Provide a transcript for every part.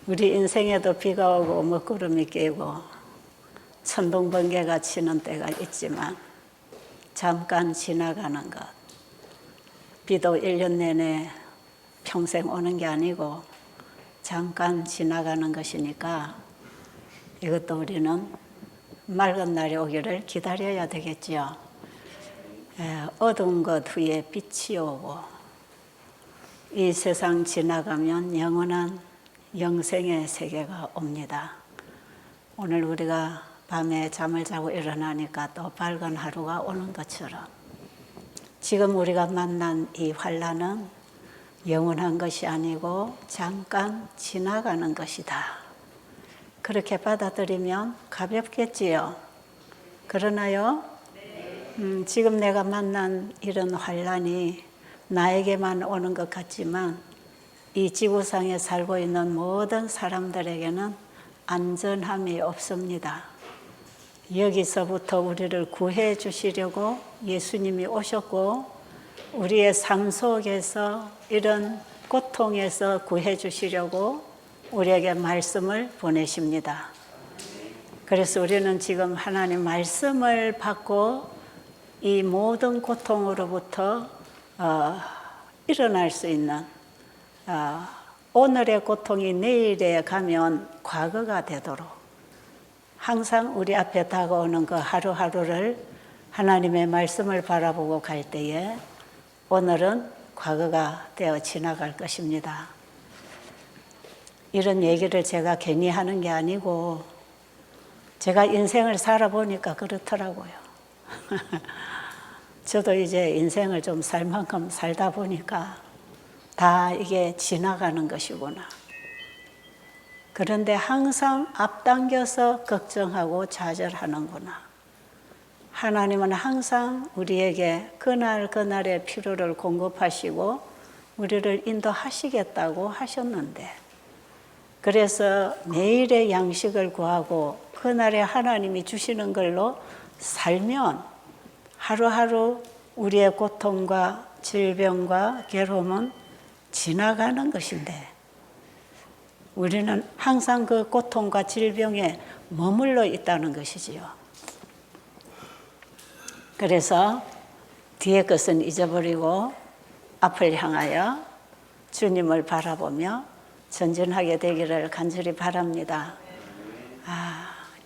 우리 인생에도 비가 오고 먹구름이 끼고 천둥번개가 치는 때가 있지만 잠깐 지나가는 것. 비도 1년 내내 평생 오는 게 아니고 잠깐 지나가는 것이니까 이것도 우리는 맑은 날이 오기를 기다려야 되겠지요. 어두운 것 후에 빛이 오고 이 세상 지나가면 영원한 영생의 세계가 옵니다. 오늘 우리가 밤에 잠을 자고 일어나니까 또 밝은 하루가 오는 것처럼 지금 우리가 만난 이 환난은 영원한 것이 아니고 잠깐 지나가는 것이다. 그렇게 받아들이면 가볍겠지요. 그러나요? 지금 내가 만난 이런 환난이 나에게만 오는 것 같지만 이 지구상에 살고 있는 모든 사람들에게는 안전함이 없습니다. 여기서부터 우리를 구해 주시려고 예수님이 오셨고 우리의 삶 속에서 이런 고통에서 구해 주시려고 우리에게 말씀을 보내십니다. 그래서 우리는 지금 하나님 말씀을 받고 이 모든 고통으로부터 일어날 수 있는 오늘의 고통이 내일에 가면 과거가 되도록 항상 우리 앞에 다가오는 그 하루하루를 하나님의 말씀을 바라보고 갈 때에 오늘은 과거가 되어 지나갈 것입니다. 이런 얘기를 제가 괜히 하는 게 아니고 제가 인생을 살아보니까 그렇더라고요. 저도 이제 인생을 좀 살 만큼 살다 보니까 다 이게 지나가는 것이구나. 그런데 항상 앞당겨서 걱정하고 좌절하는구나. 하나님은 항상 우리에게 그날그날의 필요를 공급하시고 우리를 인도하시겠다고 하셨는데 그래서 매일의 양식을 구하고 그날에 하나님이 주시는 걸로 살면 하루하루 우리의 고통과 질병과 괴로움은 지나가는 것인데 우리는 항상 그 고통과 질병에 머물러 있다는 것이지요. 그래서 뒤의 것은 잊어버리고 앞을 향하여 주님을 바라보며 전진하게 되기를 간절히 바랍니다.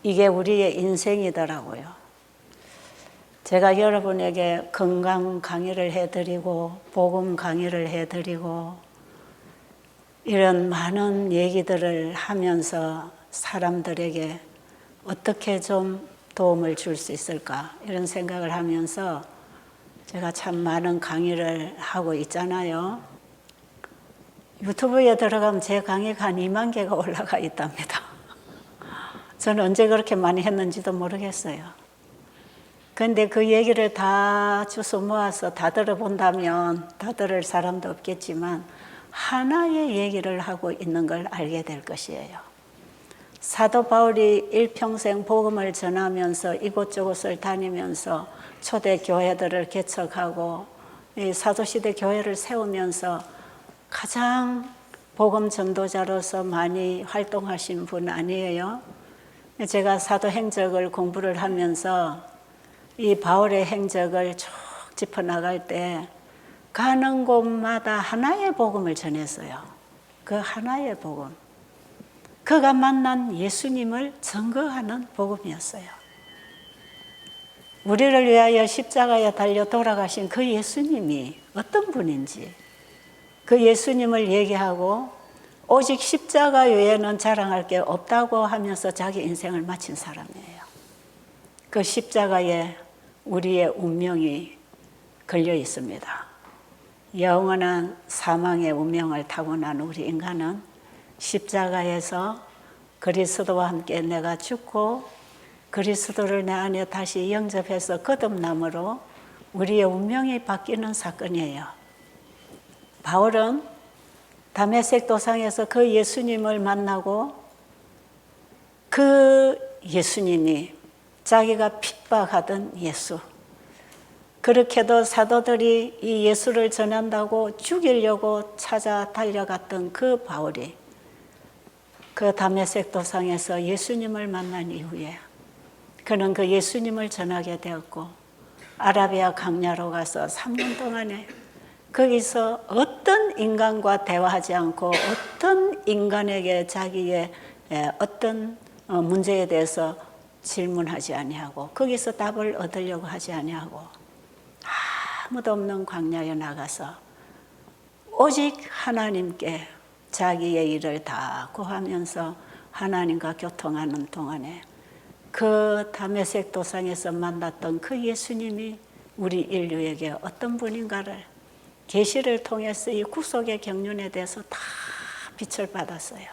이게 우리의 인생이더라고요. 제가 여러분에게 건강 강의를 해드리고 복음 강의를 해드리고 이런 많은 얘기들을 하면서 사람들에게 어떻게 좀 도움을 줄 수 있을까 이런 생각을 하면서 제가 참 많은 강의를 하고 있잖아요. 유튜브에 들어가면 제 강의가 한 2만 개가 올라가 있답니다. 저는 언제 그렇게 많이 했는지도 모르겠어요. 그런데 그 얘기를 다 주워 모아서 다 들어본다면 다 들을 사람도 없겠지만 하나의 얘기를 하고 있는 걸 알게 될 것이에요. 사도 바울이 일평생 복음을 전하면서 이곳저곳을 다니면서 초대 교회들을 개척하고 이 사도시대 교회를 세우면서 가장 복음 전도자로서 많이 활동하신 분 아니에요? 제가 사도행적을 공부를 하면서 이 바울의 행적을 쭉 짚어나갈 때 가는 곳마다 하나의 복음을 전했어요. 그 하나의 복음. 그가 만난 예수님을 증거하는 복음이었어요. 우리를 위하여 십자가에 달려 돌아가신 그 예수님이 어떤 분인지 그 예수님을 얘기하고 오직 십자가 외에는 자랑할 게 없다고 하면서 자기 인생을 마친 사람이에요. 그 십자가에 우리의 운명이 걸려 있습니다. 영원한 사망의 운명을 타고난 우리 인간은 십자가에서 그리스도와 함께 내가 죽고 그리스도를 내 안에 다시 영접해서 거듭남으로 우리의 운명이 바뀌는 사건이에요. 바울은 다메섹 도상에서 그 예수님을 만나고 그 예수님이 자기가 핍박하던 예수, 그렇게도 사도들이 이 예수를 전한다고 죽이려고 찾아 달려갔던 그 바울이 그 다메섹 도상에서 예수님을 만난 이후에 그는 그 예수님을 전하게 되었고 아라비아 강야로 가서 3년 동안에 거기서 어떤 인간과 대화하지 않고 어떤 인간에게 자기의 어떤 문제에 대해서 질문하지 아니하고 거기서 답을 얻으려고 하지 아니하고 아무도 없는 광야에 나가서 오직 하나님께 자기의 일을 다 구하면서 하나님과 교통하는 동안에 그 다메섹 도상에서 만났던 그 예수님이 우리 인류에게 어떤 분인가를 계시를 통해서 이 구속의 경륜에 대해서 다 빛을 받았어요.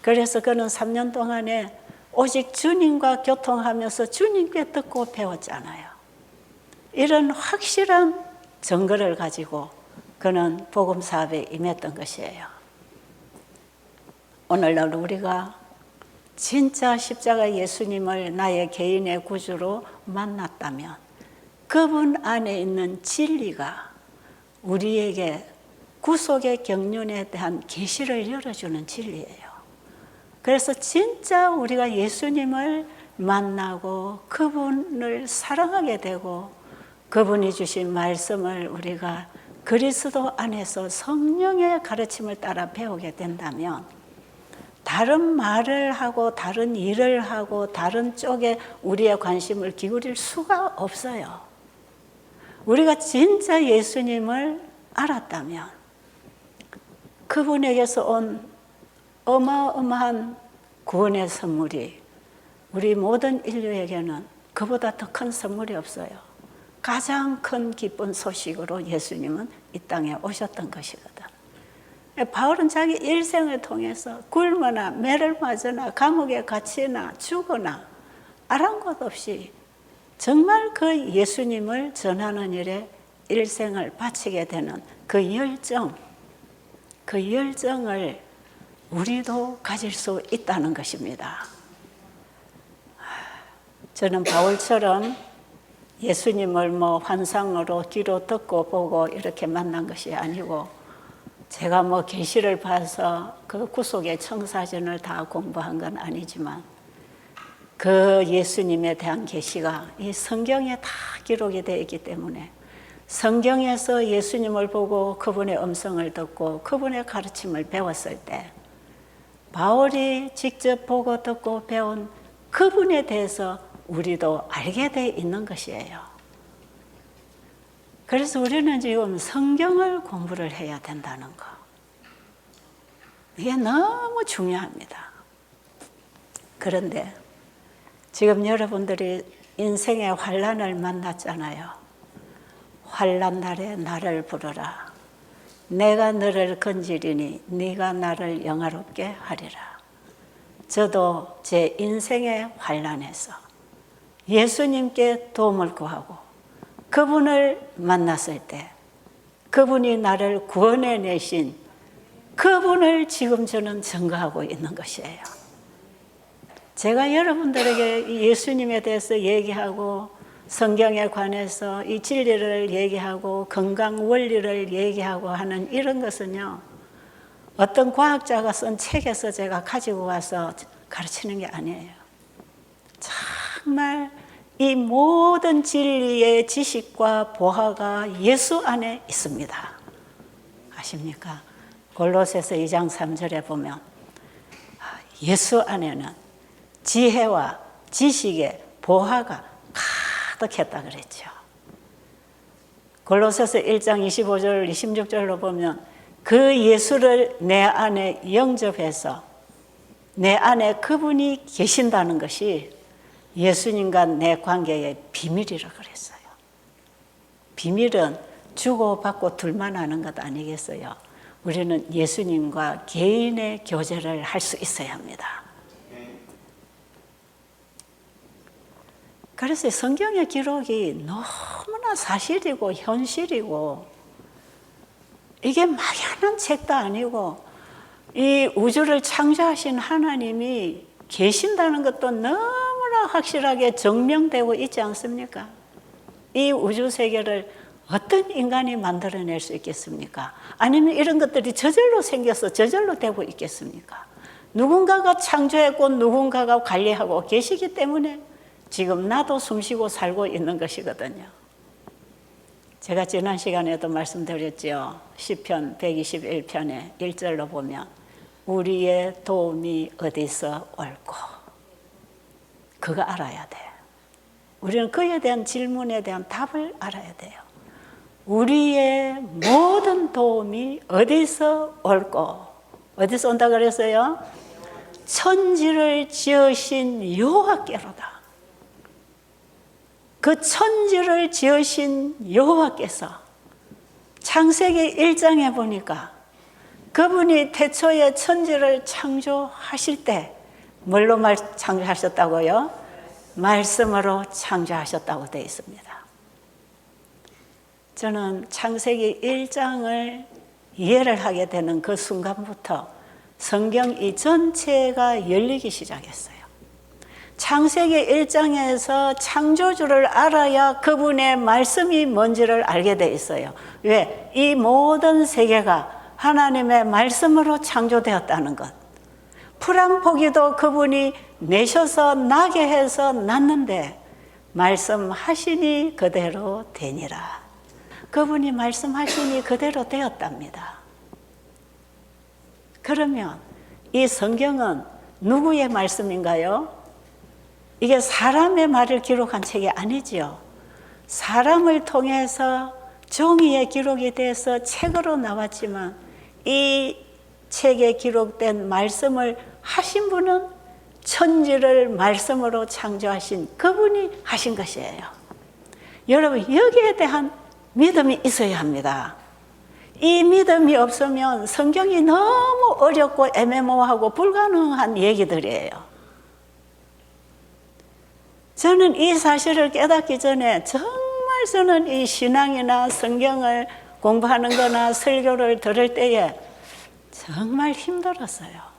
그래서 그는 3년 동안에 오직 주님과 교통하면서 주님께 듣고 배웠잖아요. 이런 확실한 증거를 가지고 그는 복음 사업에 임했던 것이에요. 오늘날 우리가 진짜 십자가 예수님을 나의 개인의 구주로 만났다면 그분 안에 있는 진리가 우리에게 구속의 경륜에 대한 계시를 열어주는 진리예요. 그래서 진짜 우리가 예수님을 만나고 그분을 사랑하게 되고 그분이 주신 말씀을 우리가 그리스도 안에서 성령의 가르침을 따라 배우게 된다면 다른 말을 하고 다른 일을 하고 다른 쪽에 우리의 관심을 기울일 수가 없어요. 우리가 진짜 예수님을 알았다면 그분에게서 온 어마어마한 구원의 선물이 우리 모든 인류에게는 그보다 더 큰 선물이 없어요. 가장 큰 기쁜 소식으로 예수님은 이 땅에 오셨던 것이거든. 바울은 자기 일생을 통해서 굶거나 매를 맞으나 감옥에 갇히나 죽거나 아랑곳 없이 정말 그 예수님을 전하는 일에 일생을 바치게 되는 그 열정을 우리도 가질 수 있다는 것입니다. 저는 바울처럼 예수님을 환상으로 귀로 듣고 보고 이렇게 만난 것이 아니고 제가 계시를 봐서 그 구속의 청사전을 다 공부한 건 아니지만 그 예수님에 대한 계시가 이 성경에 다 기록이 되어 있기 때문에 성경에서 예수님을 보고 그분의 음성을 듣고 그분의 가르침을 배웠을 때 바울이 직접 보고 듣고 배운 그분에 대해서 우리도 알게 되어 있는 것이에요. 그래서 우리는 지금 성경을 공부를 해야 된다는 거. 이게 너무 중요합니다. 그런데 지금 여러분들이 인생의 환난을 만났잖아요. 환난 날에 나를 부르라. 내가 너를 건지리니 네가 나를 영화롭게 하리라. 저도 제 인생의 환난에서 예수님께 도움을 구하고 그분을 만났을 때 그분이 나를 구원해 내신 그분을 지금 저는 증거하고 있는 것이에요. 제가 여러분들에게 예수님에 대해서 얘기하고 성경에 관해서 이 진리를 얘기하고 건강 원리를 얘기하고 하는 이런 것은요, 어떤 과학자가 쓴 책에서 제가 가지고 와서 가르치는 게 아니에요. 정말 이 모든 진리의 지식과 보화가 예수 안에 있습니다. 아십니까? 골로새서 2장 3절에 보면 예수 안에는 지혜와 지식의 보화가 가득했다 그랬죠. 골로새서 1장 25절 26절로 보면 그 예수를 내 안에 영접해서 내 안에 그분이 계신다는 것이 예수님과 내 관계의 비밀이라 그랬어요. 비밀은 주고받고 둘만 아는 것 아니겠어요? 우리는 예수님과 개인의 교제를 할 수 있어야 합니다. 그래서 성경의 기록이 너무나 사실이고 현실이고 이게 막연한 책도 아니고 이 우주를 창조하신 하나님이 계신다는 것도 너무나 확실하게 증명되고 있지 않습니까? 이 우주 세계를 어떤 인간이 만들어낼 수 있겠습니까? 아니면 이런 것들이 저절로 생겨서 저절로 되고 있겠습니까? 누군가가 창조했고 누군가가 관리하고 계시기 때문에 지금 나도 숨쉬고 살고 있는 것이거든요. 제가 지난 시간에도 말씀드렸죠. 시편 121편에 1절로 보면 우리의 도움이 어디서 올꼬. 그거 알아야 돼요. 우리는 그에 대한 질문에 대한 답을 알아야 돼요. 우리의 모든 도움이 어디서 올꼬. 어디서 온다 그랬어요? 천지를 지으신 여호와께로다. 그 천지를 지으신 여호와께서 창세기 1장에 보니까 그분이 태초에 천지를 창조하실 때 뭘로 창조하셨다고요? 말씀으로 창조하셨다고 되어 있습니다. 저는 창세기 1장을 이해를 하게 되는 그 순간부터 성경 이 전체가 열리기 시작했어요. 창세기 1장에서 창조주를 알아야 그분의 말씀이 뭔지를 알게 돼 있어요. 왜? 이 모든 세계가 하나님의 말씀으로 창조되었다는 것. 풀 한 포기도 그분이 내셔서 나게 해서 났는데 말씀하시니 그대로 되니라. 그분이 말씀하시니 그대로 되었답니다. 그러면 이 성경은 누구의 말씀인가요? 이게 사람의 말을 기록한 책이 아니지요. 사람을 통해서 종이에 기록이 돼서 책으로 나왔지만 이 책에 기록된 말씀을 하신 분은 천지를 말씀으로 창조하신 그분이 하신 것이에요. 여러분, 여기에 대한 믿음이 있어야 합니다. 이 믿음이 없으면 성경이 너무 어렵고 애매모호하고 불가능한 얘기들이에요. 저는 이 사실을 깨닫기 전에 정말 저는 이 신앙이나 성경을 공부하는 거나 설교를 들을 때에 정말 힘들었어요.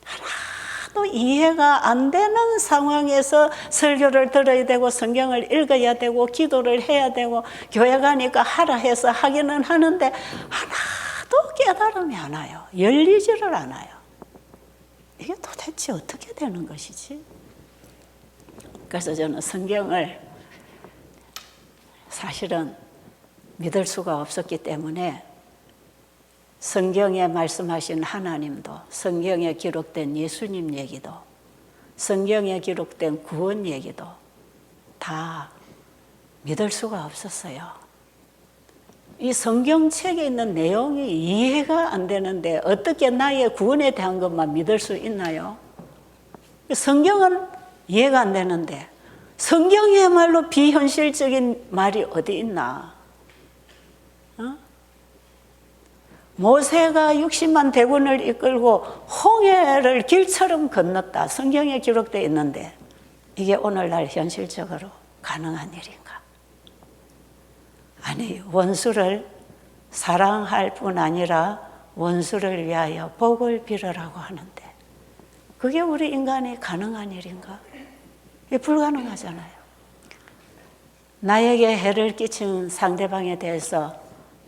하나도 이해가 안 되는 상황에서 설교를 들어야 되고 성경을 읽어야 되고 기도를 해야 되고 교회 가니까 하라 해서 하기는 하는데 하나도 깨달음이 안 와요. 열리지를 않아요. 이게 도대체 어떻게 되는 것이지? 그래서 저는 성경을 사실은 믿을 수가 없었기 때문에 성경에 말씀하신 하나님도, 성경에 기록된 예수님 얘기도, 성경에 기록된 구원 얘기도 다 믿을 수가 없었어요. 이 성경책에 있는 내용이 이해가 안 되는데 어떻게 나의 구원에 대한 것만 믿을 수 있나요? 성경은 이해가 안 되는데 성경이야말로 비현실적인 말이 어디 있나? 모세가 60만 대군을 이끌고 홍해를 길처럼 건넜다. 성경에 기록되어 있는데 이게 오늘날 현실적으로 가능한 일인가? 아니, 원수를 사랑할 뿐 아니라 원수를 위하여 복을 빌으라고 하는데 그게 우리 인간이 가능한 일인가? 이게 불가능하잖아요. 나에게 해를 끼친 상대방에 대해서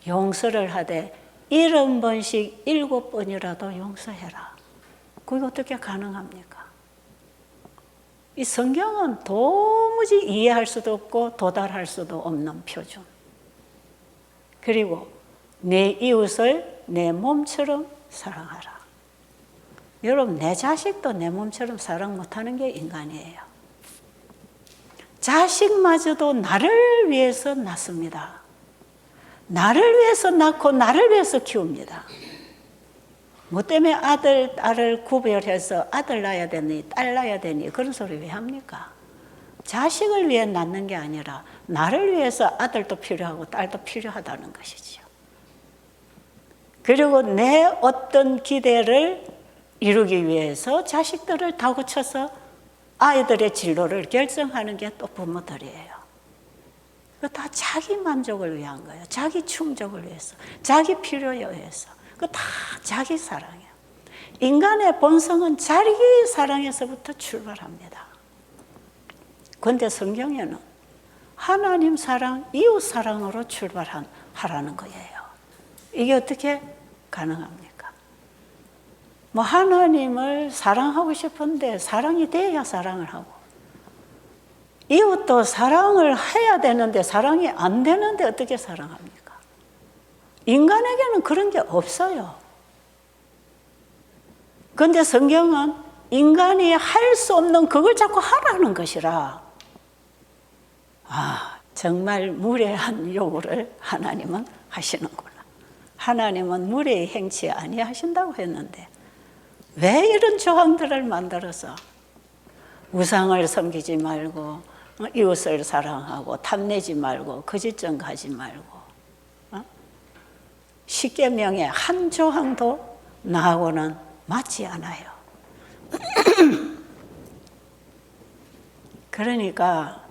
용서를 하되 70번씩 7번이라도 용서해라. 그게 어떻게 가능합니까? 이 성경은 도무지 이해할 수도 없고 도달할 수도 없는 표준. 그리고 내 이웃을 내 몸처럼 사랑하라. 여러분, 내 자식도 내 몸처럼 사랑 못하는 게 인간이에요. 자식마저도 나를 위해서 낳습니다. 나를 위해서 낳고 나를 위해서 키웁니다. 뭐 때문에 아들, 딸을 구별해서 아들 낳아야 되니 딸 낳아야 되니 그런 소리 왜 합니까? 자식을 위해 낳는 게 아니라 나를 위해서 아들도 필요하고 딸도 필요하다는 것이지요. 그리고 내 어떤 기대를 이루기 위해서 자식들을 다그쳐서 아이들의 진로를 결정하는 게 또 부모들이에요. 다 자기 만족을 위한 거예요. 자기 충족을 위해서, 자기 필요에 의해서. 다 자기 사랑이에요. 인간의 본성은 자기 사랑에서부터 출발합니다. 그런데 성경에는 하나님 사랑, 이웃 사랑으로 출발하라는 거예요. 이게 어떻게 가능합니까? 뭐 하나님을 사랑하고 싶은데 사랑이 돼야 사랑을 하고, 이웃도 사랑을 해야 되는데 사랑이 안 되는데 어떻게 사랑합니까? 인간에게는 그런 게 없어요. 그런데 성경은 인간이 할 수 없는 그걸 자꾸 하라는 것이라, 정말 무례한 요구를 하나님은 하시는구나. 하나님은 무례히 행치 아니하신다고 했는데 왜 이런 조항들을 만들어서 우상을 섬기지 말고 이웃을 사랑하고 탐내지 말고 거짓점 가지 말고 십계명의 한 조항도 나하고는 맞지 않아요. 그러니까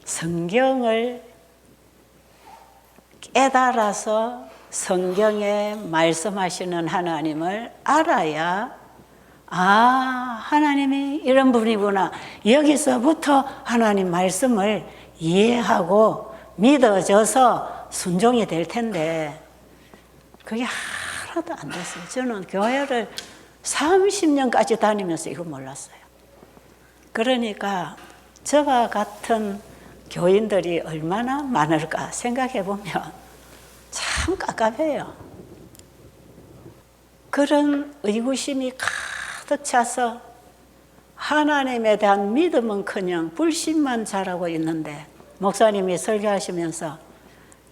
성경을 깨달아서 성경에 말씀하시는 하나님을 알아야, 하나님이 이런 분이구나, 여기서부터 하나님 말씀을 이해하고 믿어져서 순종이 될 텐데 그게 하나도 안 됐어요. 저는 교회를 30년까지 다니면서 이거 몰랐어요. 그러니까 저와 같은 교인들이 얼마나 많을까 생각해 보면 참 깝깝해요. 그런 의구심이 가득 차서 하나님에 대한 믿음은커녕 불신만 자라고 있는데, 목사님이 설교하시면서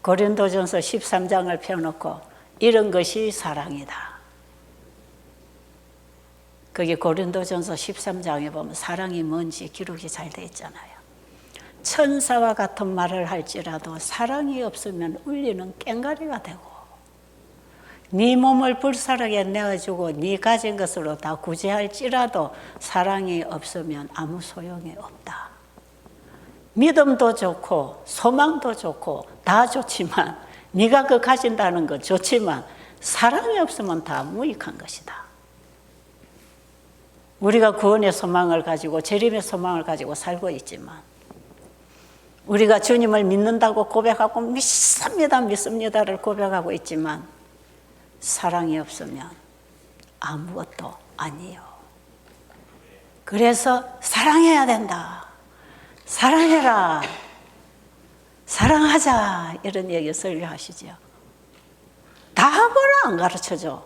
고린도전서 13장을 펴놓고 이런 것이 사랑이다. 거기 고린도전서 13장에 보면 사랑이 뭔지 기록이 잘 돼 있잖아요. 천사와 같은 말을 할지라도 사랑이 없으면 울리는 꽹과리가 되고, 네 몸을 불사르게 내어주고 네 가진 것으로 다 구제할지라도 사랑이 없으면 아무 소용이 없다. 믿음도 좋고 소망도 좋고 다 좋지만, 네가 그 가진다는 건 좋지만 사랑이 없으면 다 무익한 것이다. 우리가 구원의 소망을 가지고 재림의 소망을 가지고 살고 있지만, 우리가 주님을 믿는다고 고백하고 믿습니다, 믿습니다를 고백하고 있지만 사랑이 없으면 아무것도 아니요. 그래서 사랑해야 된다. 사랑해라. 사랑하자. 이런 얘기 설교하시죠. 답을 안 가르쳐줘.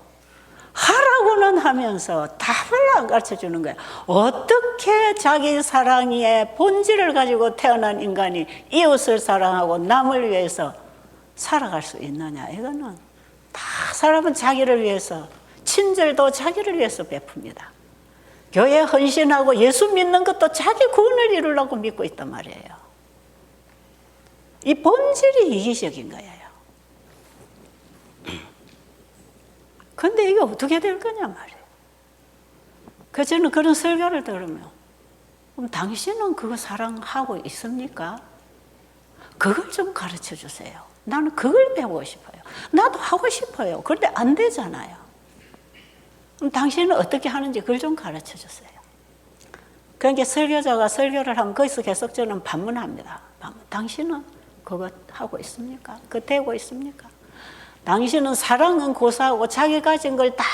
하라고는 하면서 답을 안 가르쳐주는 거예요. 어떻게 자기 사랑의 본질을 가지고 태어난 인간이 이웃을 사랑하고 남을 위해서 살아갈 수 있느냐. 이거는 다 사람은 자기를 위해서, 친절도 자기를 위해서 베풉니다. 교회 헌신하고 예수 믿는 것도 자기 구원을 이루려고 믿고 있단 말이에요. 이 본질이 이기적인 거예요. 근데 이게 어떻게 될 거냐 말이에요. 그래서 저는 그런 설교를 들으면, 그럼 당신은 그거 사랑하고 있습니까? 그걸 좀 가르쳐 주세요. 나는 그걸 배우고 싶어요. 나도 하고 싶어요. 그런데 안 되잖아요. 그럼 당신은 어떻게 하는지 그걸 좀 가르쳐 주세요. 그러니까 설교자가 설교를 하면 거기서 계속 저는 반문합니다. 당신은 그거 하고 있습니까? 그거 되고 있습니까? 당신은 사랑은 고사하고 자기 가진 걸 다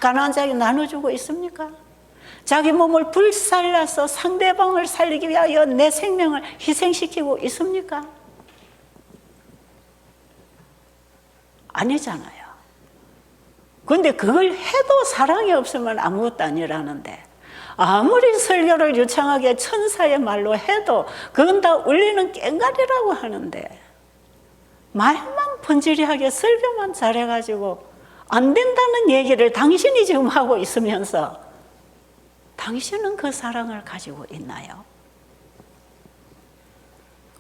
가난한 자에게 나눠주고 있습니까? 자기 몸을 불살라서 상대방을 살리기 위하여 내 생명을 희생시키고 있습니까? 아니잖아요. 그런데 그걸 해도 사랑이 없으면 아무것도 아니라는데, 아무리 설교를 유창하게 천사의 말로 해도 그건 다 울리는 꽹과리라고 하는데, 말만 번지르하게 설교만 잘해가지고 안 된다는 얘기를 당신이 지금 하고 있으면서 당신은 그 사랑을 가지고 있나요?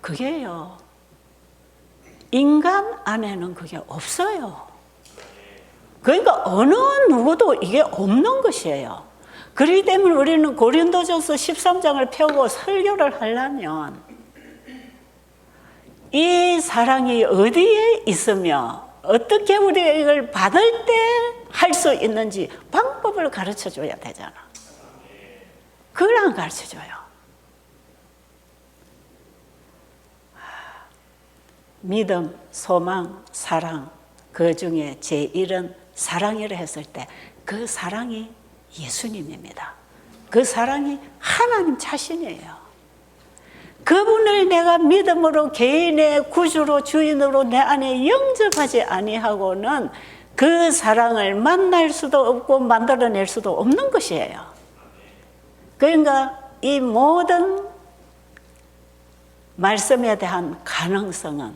그게요, 인간 안에는 그게 없어요. 그러니까 어느 누구도 이게 없는 것이에요. 그렇기 때문에 우리는 고린도전서 13장을 펴고 설교를 하려면 이 사랑이 어디에 있으며 어떻게 우리가 이걸 받을 때 할 수 있는지 방법을 가르쳐 줘야 되잖아. 그걸 안 가르쳐 줘요. 믿음, 소망, 사랑, 그 중에 제일은 사랑이라 했을 때 그 사랑이 예수님입니다. 그 사랑이 하나님 자신이에요. 그분을 내가 믿음으로 개인의 구주로 주인으로 내 안에 영접하지 아니하고는 그 사랑을 만날 수도 없고 만들어낼 수도 없는 것이에요. 그러니까 이 모든 말씀에 대한 가능성은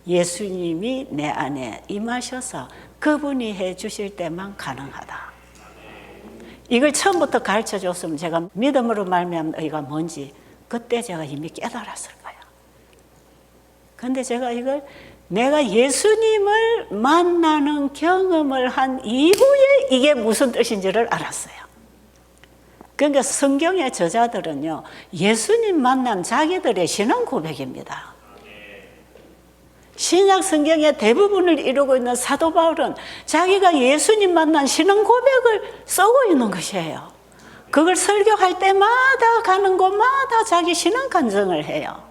예수님이 내 안에 임하셔서 그분이 해 주실 때만 가능하다. 이걸 처음부터 가르쳐 줬으면 제가 믿음으로 말미암은 의가 뭔지 그때 제가 이미 깨달았을 거예요. 그런데 제가 이걸 내가 예수님을 만나는 경험을 한 이후에 이게 무슨 뜻인지를 알았어요. 그러니까 성경의 저자들은요, 예수님 만난 자기들의 신앙 고백입니다. 신약 성경의 대부분을 이루고 있는 사도 바울은 자기가 예수님 만난 신앙 고백을 쓰고 있는 것이에요. 그걸 설교할 때마다 가는 곳마다 자기 신앙 간증을 해요.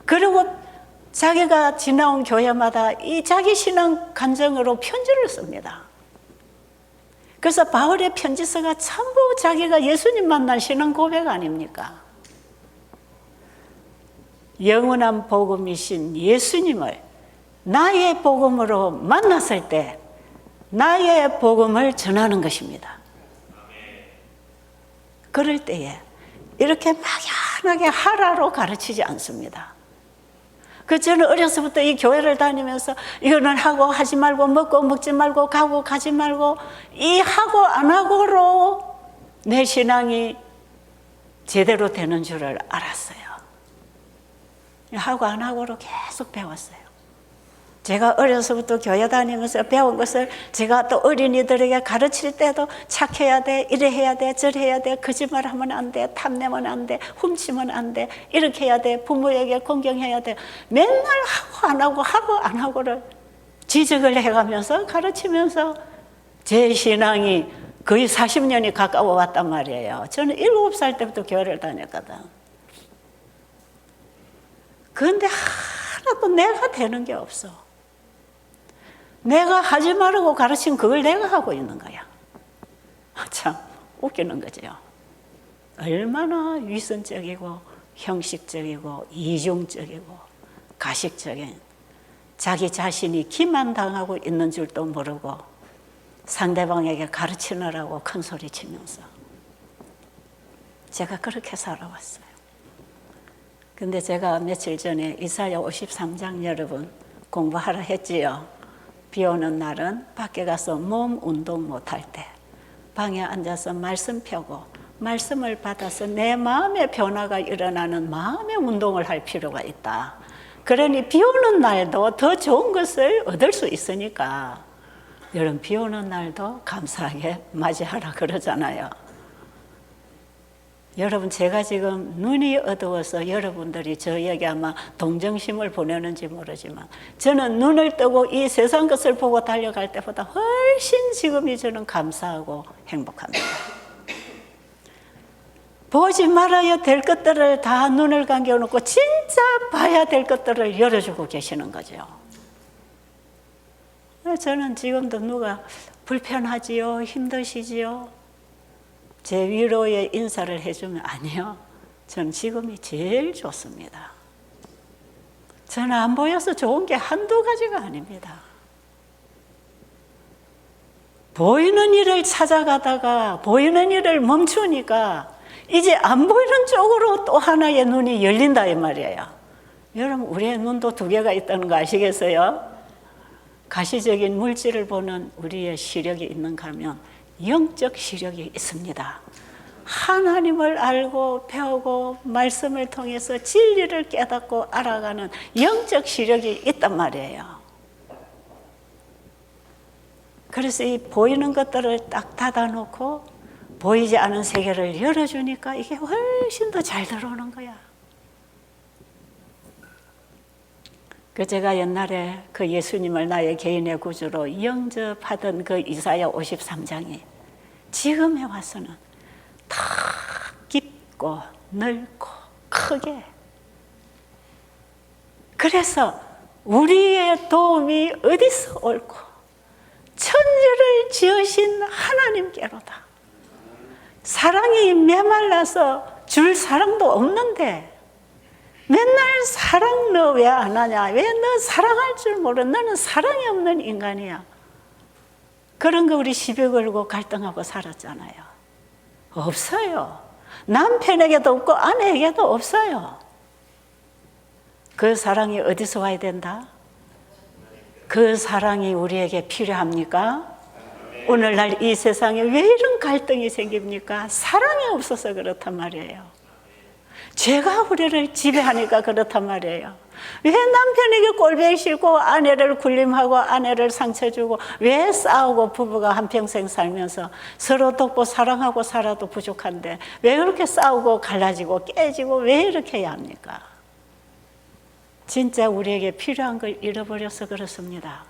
그리고 자기가 지나온 교회마다 이 자기 신앙 간증으로 편지를 씁니다. 그래서 바울의 편지서가 전부 자기가 예수님 만난 신앙 고백 아닙니까? 영원한 복음이신 예수님을 나의 복음으로 만났을 때 나의 복음을 전하는 것입니다. 그럴 때에 이렇게 막연하게 하라로 가르치지 않습니다. 저는 어려서부터 이 교회를 다니면서 이거는 하고 하지 말고 먹고 먹지 말고 가고 가지 말고 이 하고 안 하고로 내 신앙이 제대로 되는 줄을 알았어요. 하고 안 하고로 계속 배웠어요. 제가 어려서부터 교회 다니면서 배운 것을 제가 또 어린이들에게 가르칠 때도 착해야 돼, 이래 해야 돼, 저래 해야 돼, 거짓말하면 안 돼, 탐내면 안 돼, 훔치면 안 돼, 이렇게 해야 돼, 부모에게 공경해야 돼. 맨날 하고 안 하고를 지적을 해가면서 가르치면서 제 신앙이 거의 40년이 가까워 왔단 말이에요. 저는 7살 때부터 교회를 다녔거든. 그런데 하나도 내가 되는 게 없어. 내가 하지 말라고 가르친 그걸 내가 하고 있는 거야. 참 웃기는 거죠. 얼마나 위선적이고 형식적이고 이중적이고 가식적인 자기 자신이 기만당하고 있는 줄도 모르고 상대방에게 가르치느라고 큰 소리 치면서 제가 그렇게 살아왔어요. 근데 제가 며칠 전에 이사야 53장 여러분 공부하라 했지요. 비 오는 날은 밖에 가서 몸 운동 못할 때 방에 앉아서 말씀 펴고 말씀을 받아서 내 마음의 변화가 일어나는 마음의 운동을 할 필요가 있다. 그러니 비 오는 날도 더 좋은 것을 얻을 수 있으니까 여러분 비 오는 날도 감사하게 맞이하라 그러잖아요. 여러분 제가 지금 눈이 어두워서 여러분들이 저에게 아마 동정심을 보내는지 모르지만 저는 눈을 뜨고 이 세상 것을 보고 달려갈 때보다 훨씬 지금이 저는 감사하고 행복합니다. 보지 말아야 될 것들을 다 눈을 감겨놓고 진짜 봐야 될 것들을 열어주고 계시는 거죠. 저는 지금도 누가 불편하지요? 힘드시지요? 제 위로의 인사를 해주면 아니요. 저는 지금이 제일 좋습니다. 저는 안 보여서 좋은 게 한두 가지가 아닙니다. 보이는 일을 찾아가다가 보이는 일을 멈추니까 이제 안 보이는 쪽으로 또 하나의 눈이 열린다 이 말이에요. 여러분 우리의 눈도 두 개가 있다는 거 아시겠어요? 가시적인 물질을 보는 우리의 시력이 있는가 하면 영적 시력이 있습니다. 하나님을 알고 배우고 말씀을 통해서 진리를 깨닫고 알아가는 영적 시력이 있단 말이에요. 그래서 이 보이는 것들을 딱 닫아놓고 보이지 않은 세계를 열어주니까 이게 훨씬 더 잘 들어오는 거야. 제가 옛날에 그 예수님을 나의 개인의 구주로 영접하던 그 이사야 53장이 지금에 와서는 더 깊고 넓고 크게 그래서 우리의 도움이 어디서 옳고 천지를 지으신 하나님께로다. 사랑이 메말라서 줄 사랑도 없는데 맨날 사랑 너 왜 안 하냐? 왜 너 사랑할 줄 모르? 너는 사랑이 없는 인간이야. 그런 거 우리 시비 걸고 갈등하고 살았잖아요. 없어요. 남편에게도 없고 아내에게도 없어요. 그 사랑이 어디서 와야 된다? 그 사랑이 우리에게 필요합니까? 오늘날 이 세상에 왜 이런 갈등이 생깁니까? 사랑이 없어서 그렇단 말이에요. 죄가 우리를 지배하니까 그렇단 말이에요. 왜 남편에게 꼴보기 싫고 아내를 굴림하고 아내를 상처 주고 왜 싸우고 부부가 한평생 살면서 서로 돕고 사랑하고 살아도 부족한데 왜 그렇게 싸우고 갈라지고 깨지고 왜 이렇게 해야 합니까? 진짜 우리에게 필요한 걸 잃어버려서 그렇습니다.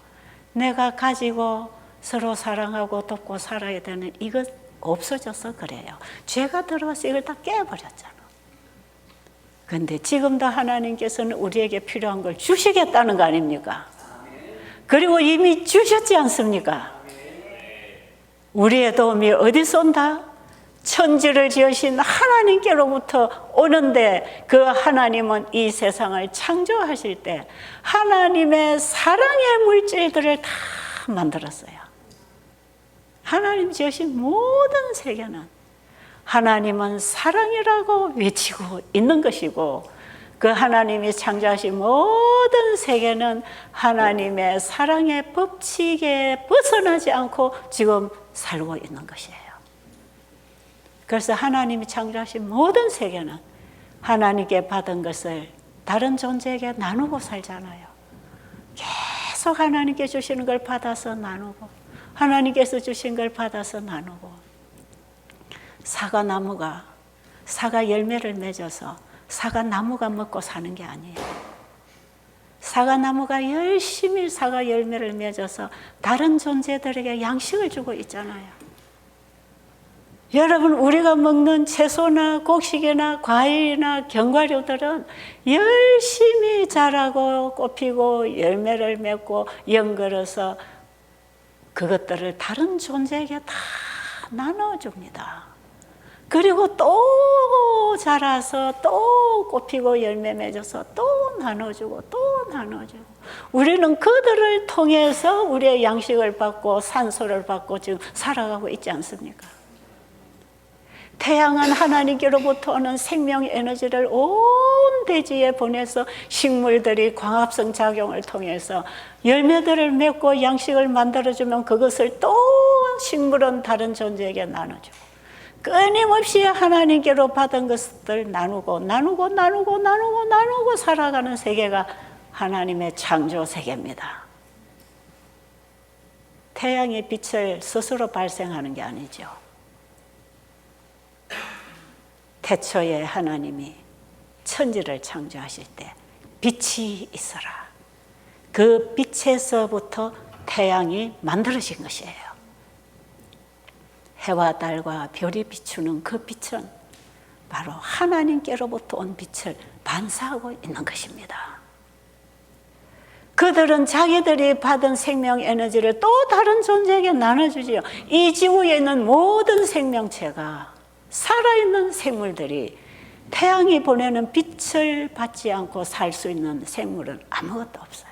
내가 가지고 서로 사랑하고 돕고 살아야 되는 이것 없어져서 그래요. 죄가 들어와서 이걸 다 깨버렸잖아. 그런데 지금도 하나님께서는 우리에게 필요한 걸 주시겠다는 거 아닙니까? 그리고 이미 주셨지 않습니까? 우리의 도움이 어디서 온다? 천지를 지으신 하나님께로부터 오는데 그 하나님은 이 세상을 창조하실 때 하나님의 사랑의 물질들을 다 만들었어요. 하나님 지으신 모든 세계는 하나님은 사랑이라고 외치고 있는 것이고 그 하나님이 창조하신 모든 세계는 하나님의 사랑의 법칙에 벗어나지 않고 지금 살고 있는 것이에요. 그래서 하나님이 창조하신 모든 세계는 하나님께 받은 것을 다른 존재에게 나누고 살잖아요. 계속 하나님께 주시는 걸 받아서 나누고 하나님께서 주신 걸 받아서 나누고 사과나무가 사과 열매를 맺어서 사과나무가 먹고 사는 게 아니에요. 사과나무가 열심히 사과 열매를 맺어서 다른 존재들에게 양식을 주고 있잖아요. 여러분, 우리가 먹는 채소나 곡식이나 과일이나 견과류들은 열심히 자라고 꽃피고 열매를 맺고 연걸어서 그것들을 다른 존재에게 다 나눠줍니다. 그리고 또 자라서 또 꽃피고 열매 맺어서 또 나눠주고 또 나눠주고 우리는 그들을 통해서 우리의 양식을 받고 산소를 받고 지금 살아가고 있지 않습니까? 태양은 하나님께로부터 오는 생명 에너지를 온 대지에 보내서 식물들이 광합성 작용을 통해서 열매들을 맺고 양식을 만들어주면 그것을 또 식물은 다른 존재에게 나눠주고 끊임없이 하나님께로 받은 것들 나누고 살아가는 세계가 하나님의 창조 세계입니다. 태양의 빛을 스스로 발생하는 게 아니죠. 태초에 하나님이 천지를 창조하실 때 빛이 있어라. 그 빛에서부터 태양이 만들어진 것이에요. 해와 달과 별이 비추는 그 빛은 바로 하나님께로부터 온 빛을 반사하고 있는 것입니다. 그들은 자기들이 받은 생명 에너지를 또 다른 존재에게 나눠주지요. 이 지구에 있는 모든 생명체가 살아있는 생물들이 태양이 보내는 빛을 받지 않고 살 수 있는 생물은 아무것도 없어요.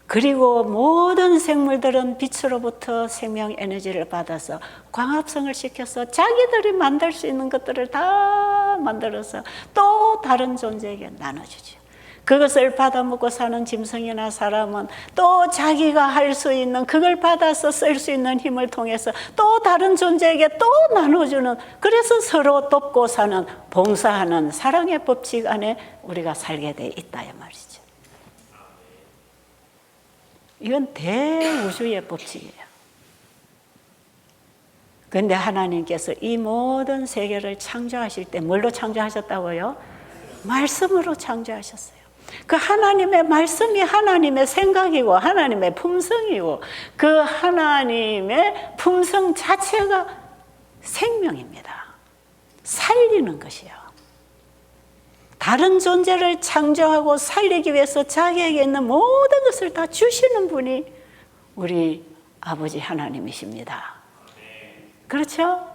그리고 모든 생물들은 빛으로부터 생명 에너지를 받아서 광합성을 시켜서 자기들이 만들 수 있는 것들을 다 만들어서 또 다른 존재에게 나눠주죠. 그것을 받아먹고 사는 짐승이나 사람은 또 자기가 할 수 있는 그걸 받아서 쓸 수 있는 힘을 통해서 또 다른 존재에게 또 나눠주는, 그래서 서로 돕고 사는, 봉사하는 사랑의 법칙 안에 우리가 살게 돼 있다 이 말이죠. 이건 대우주의 법칙이에요. 그런데 하나님께서 이 모든 세계를 창조하실 때 뭘로 창조하셨다고요? 말씀으로 창조하셨어요. 그 하나님의 말씀이 하나님의 생각이고 하나님의 품성이고 그 하나님의 품성 자체가 생명입니다. 살리는 것이요. 다른 존재를 창조하고 살리기 위해서 자기에게 있는 모든 것을 다 주시는 분이 우리 아버지 하나님이십니다. 그렇죠?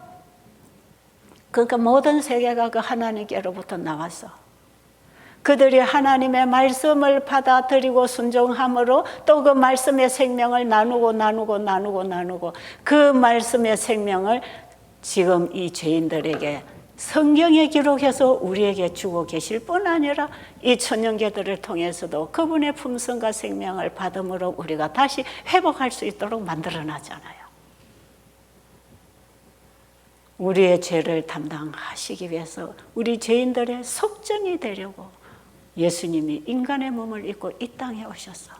그러니까 모든 세계가 그 하나님께로부터 나왔어. 그들이 하나님의 말씀을 받아들이고 순종함으로 또 그 말씀의 생명을 나누고 그 말씀의 생명을 지금 이 죄인들에게 성경에 기록해서 우리에게 주고 계실 뿐 아니라 이 천년계들을 통해서도 그분의 품성과 생명을 받음으로 우리가 다시 회복할 수 있도록 만들어놨잖아요. 우리의 죄를 담당하시기 위해서 우리 죄인들의 속전이 되려고 예수님이 인간의 몸을 입고 이 땅에 오셔서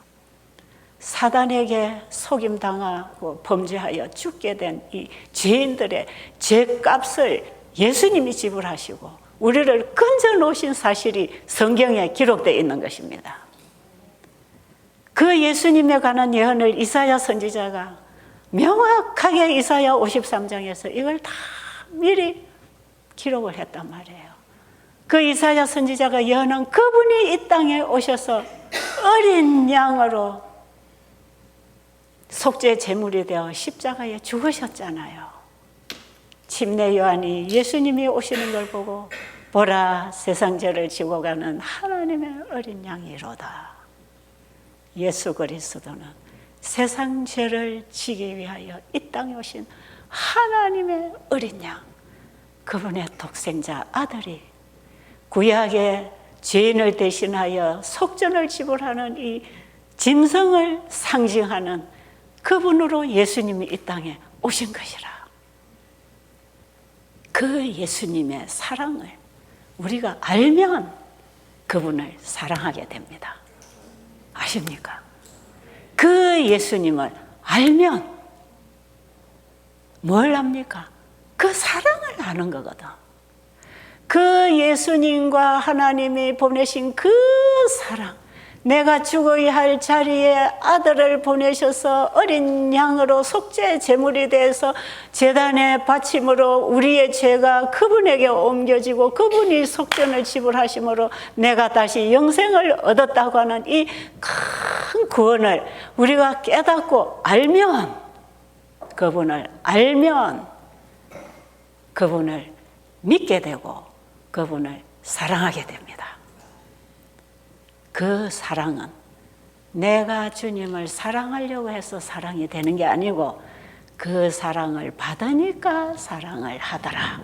사단에게 속임당하고 범죄하여 죽게 된 이 죄인들의 죄값을 예수님이 지불하시고 우리를 건져 놓으신 사실이 성경에 기록되어 있는 것입니다. 그 예수님에 관한 예언을 이사야 선지자가 명확하게 이사야 53장에서 이걸 다 미리 기록을 했단 말이에요. 그 이사야 선지자가 예언한 그분이 이 땅에 오셔서 어린 양으로 속죄 제물이 되어 십자가에 죽으셨잖아요. 침례 요한이 예수님이 오시는 걸 보고 보라 세상 죄를 지고 가는 하나님의 어린 양이로다. 예수 그리스도는 세상 죄를 지기 위하여 이 땅에 오신 하나님의 어린 양, 그분의 독생자 아들이 구약의 죄인을 대신하여 속전을 지불하는 이 짐승을 상징하는 그분으로 예수님이 이 땅에 오신 것이라. 그 예수님의 사랑을 우리가 알면 그분을 사랑하게 됩니다. 아십니까? 그 예수님을 알면 뭘 합니까? 그 사랑을 아는 거거든. 그 예수님과 하나님이 보내신 그 사랑, 내가 죽어야 할 자리에 아들을 보내셔서 어린 양으로 속죄 제물이 돼서 제단에 바침으로 우리의 죄가 그분에게 옮겨지고 그분이 속전을 지불하심으로 내가 다시 영생을 얻었다고 하는 이 큰 구원을 우리가 깨닫고 알면, 그분을 알면 그분을 믿게 되고 그분을 사랑하게 됩니다. 그 사랑은 내가 주님을 사랑하려고 해서 사랑이 되는 게 아니고 그 사랑을 받으니까 사랑을 하더라.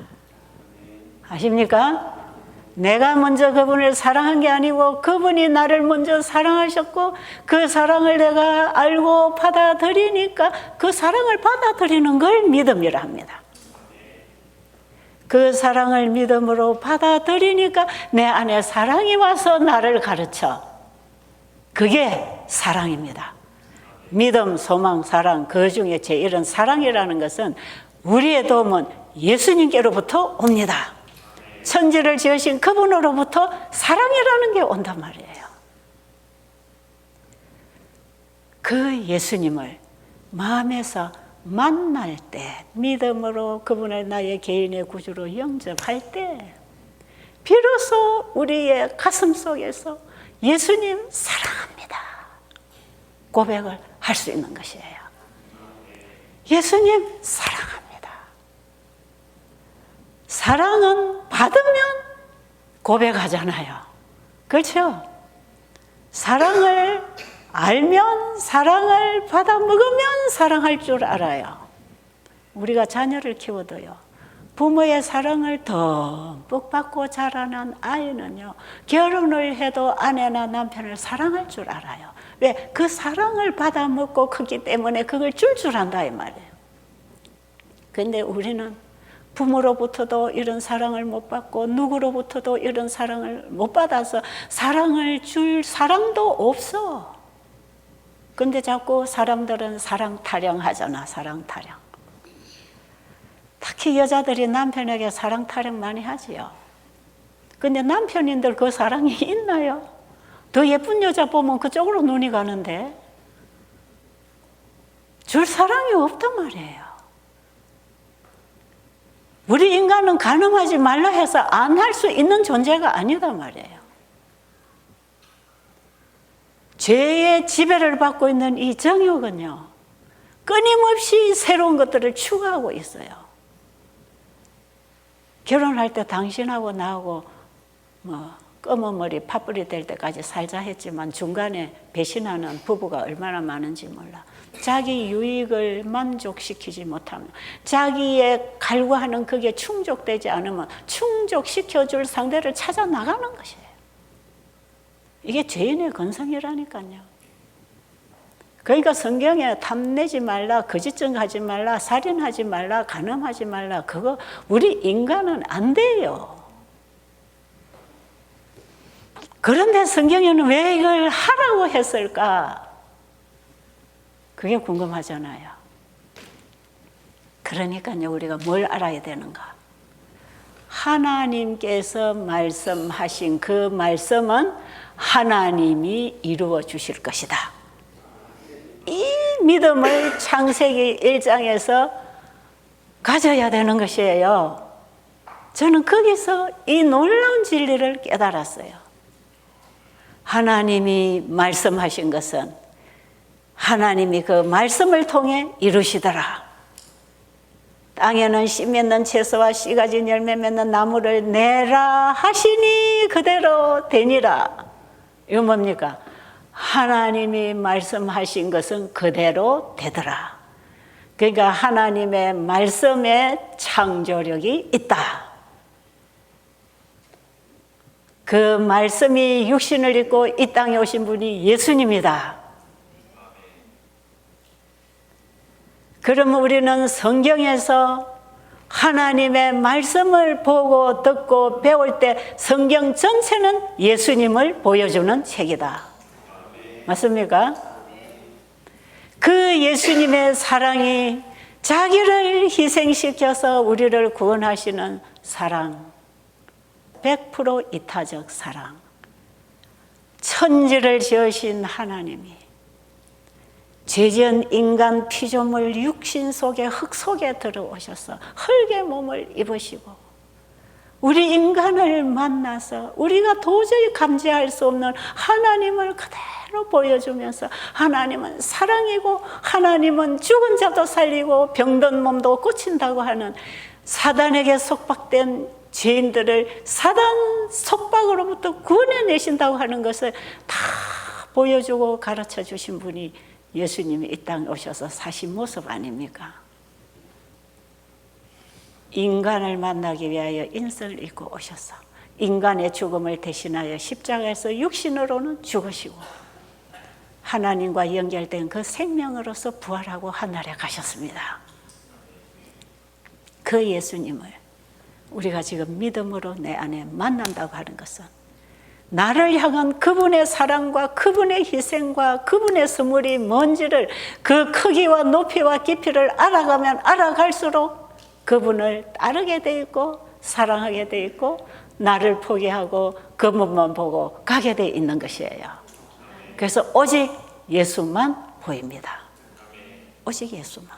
아십니까? 내가 먼저 그분을 사랑한 게 아니고 그분이 나를 먼저 사랑하셨고 그 사랑을 내가 알고 받아들이니까 그 사랑을 받아들이는 걸 믿음이라 합니다. 그 사랑을 믿음으로 받아들이니까 내 안에 사랑이 와서 나를 가르쳐. 그게 사랑입니다. 믿음, 소망, 사랑, 그 중에 제일은 사랑이라는 것은 우리의 도움은 예수님께로부터 옵니다. 천지를 지으신 그분으로부터 사랑이라는 게 온단 말이에요. 그 예수님을 마음에서 만날 때, 믿음으로 그분을 나의 개인의 구주로 영접할 때 비로소 우리의 가슴 속에서 예수님 사랑합니다 고백을 할 수 있는 것이에요. 예수님 사랑합니다. 사랑은 받으면 고백하잖아요. 그렇죠? 사랑을 알면, 사랑을 받아 먹으면 사랑할 줄 알아요. 우리가 자녀를 키워도요, 부모의 사랑을 듬뿍 받고 자라는 아이는요, 결혼을 해도 아내나 남편을 사랑할 줄 알아요. 왜? 그 사랑을 받아 먹고 크기 때문에 그걸 줄 안다 이 말이에요. 근데 우리는 부모로부터도 이런 사랑을 못 받고 누구로부터도 이런 사랑을 못 받아서 사랑을 줄 사랑도 없어. 근데 자꾸 사람들은 사랑 타령하잖아. 사랑 타령. 특히 여자들이 남편에게 사랑 타령 많이 하지요. 근데 남편인들 그 사랑이 있나요? 더 예쁜 여자 보면 그쪽으로 눈이 가는데 줄 사랑이 없단 말이에요. 우리 인간은 가늠하지 말라 해서 안 할 수 있는 존재가 아니다 말이에요. 죄의 지배를 받고 있는 이 정욕은요, 끊임없이 새로운 것들을 추구하고 있어요. 결혼할 때 당신하고 나하고 검은 머리 팥불이 될 때까지 살자 했지만 중간에 배신하는 부부가 얼마나 많은지 몰라. 자기 유익을 만족시키지 못하면, 자기의 갈구하는 그게 충족되지 않으면 충족시켜줄 상대를 찾아 나가는 것이에요. 이게 죄인의 건성이라니까요. 그러니까 성경에 탐내지 말라, 거짓증 하지 말라, 살인하지 말라, 간음하지 말라, 그거 우리 인간은 안 돼요. 그런데 성경에는 왜 이걸 하라고 했을까? 그게 궁금하잖아요. 그러니까요, 우리가 뭘 알아야 되는가? 하나님께서 말씀하신 그 말씀은 하나님이 이루어 주실 것이다. 이 믿음을 창세기 1장에서 가져야 되는 것이에요. 저는 거기서 이 놀라운 진리를 깨달았어요. 하나님이 말씀하신 것은 하나님이 그 말씀을 통해 이루시더라. 땅에는 씨 맺는 채소와 씨 가진 열매 맺는 나무를 내라 하시니 그대로 되니라. 이거 뭡니까? 하나님이 말씀하신 것은 그대로 되더라. 그러니까 하나님의 말씀에 창조력이 있다. 그 말씀이 육신을 입고 이 땅에 오신 분이 예수님이다. 그러면 우리는 성경에서 하나님의 말씀을 보고 듣고 배울 때 성경 전체는 예수님을 보여주는 책이다. 맞습니까? 그 예수님의 사랑이 자기를 희생시켜서 우리를 구원하시는 사랑, 100% 이타적 사랑, 천지를 지으신 하나님이 죄지은 인간 피조물 육신 속에 흙 속에 들어오셔서 흙의 몸을 입으시고 우리 인간을 만나서 우리가 도저히 감지할 수 없는 하나님을 그대로 보여주면서 하나님은 사랑이고 하나님은 죽은 자도 살리고 병든 몸도 고친다고 하는 사단에게 속박된 죄인들을 사단 속박으로부터 구원해내신다고 하는 것을 다 보여주고 가르쳐 주신 분이 예수님이 이 땅에 오셔서 사신 모습 아닙니까? 인간을 만나기 위하여 인생을 입고 오셔서 인간의 죽음을 대신하여 십자가에서 육신으로는 죽으시고 하나님과 연결된 그 생명으로서 부활하고 하늘에 가셨습니다. 그 예수님을 우리가 지금 믿음으로 내 안에 만난다고 하는 것은 나를 향한 그분의 사랑과 그분의 희생과 그분의 선물이 뭔지를 그 크기와 높이와 깊이를 알아가면 알아갈수록 그분을 따르게 돼 있고 사랑하게 돼 있고 나를 포기하고 그분만 보고 가게 돼 있는 것이에요. 그래서 오직 예수만 보입니다. 오직 예수만.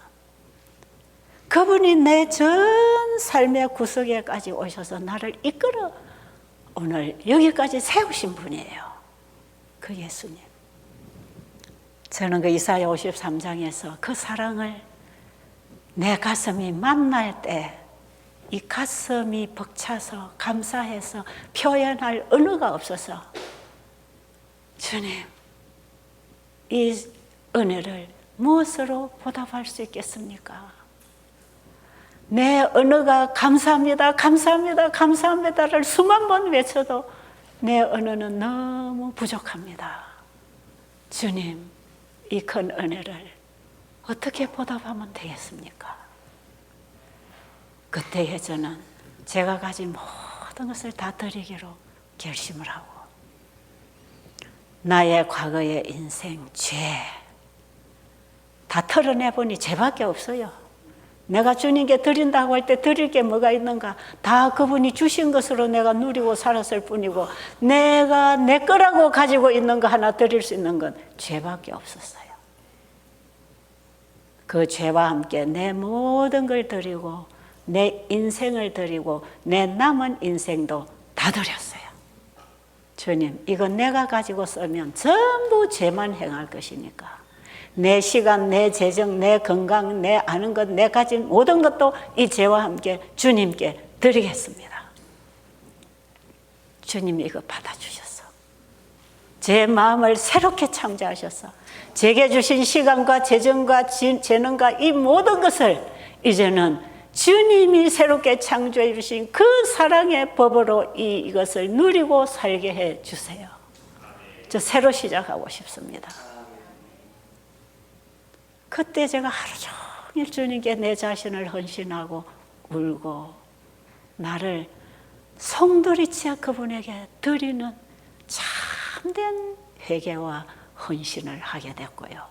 그분이 내 전 삶의 구석에까지 오셔서 나를 이끌어 오늘 여기까지 세우신 분이에요. 그 예수님. 저는 그 이사야 53장에서 그 사랑을 내 가슴이 만날 때 이 가슴이 벅차서 감사해서 표현할 언어가 없어서 주님, 이 은혜를 무엇으로 보답할 수 있겠습니까? 내 언어가 감사합니다, 감사합니다, 감사합니다를 수만 번 외쳐도 내 언어는 너무 부족합니다. 주님, 이 큰 은혜를 어떻게 보답하면 되겠습니까? 그때에 저는 제가 가진 모든 것을 다 드리기로 결심을 하고 나의 과거의 인생, 죄 다 털어내보니 죄밖에 없어요. 내가 주님께 드린다고 할 때 드릴 게 뭐가 있는가? 다 그분이 주신 것으로 내가 누리고 살았을 뿐이고 내가 내 거라고 가지고 있는 거 하나 드릴 수 있는 건 죄밖에 없었어요. 그 죄와 함께 내 모든 걸 드리고 내 인생을 드리고 내 남은 인생도 다 드렸어요. 주님, 이건 내가 가지고 쓰면 전부 죄만 행할 것이니까 내 시간, 내 재정, 내 건강, 내 아는 것, 내 가진 모든 것도 이 죄와 함께 주님께 드리겠습니다. 주님이 이거 받아주셨어. 제 마음을 새롭게 창조하셔서 제게 주신 시간과 재정과 재능과 이 모든 것을 이제는 주님이 새롭게 창조해 주신 그 사랑의 법으로 이것을 누리고 살게 해 주세요. 저 새로 시작하고 싶습니다. 그때 제가 하루 종일 주님께 내 자신을 헌신하고 울고 나를 송두리째 그분에게 드리는 참된 회개와 헌신을 하게 됐고요.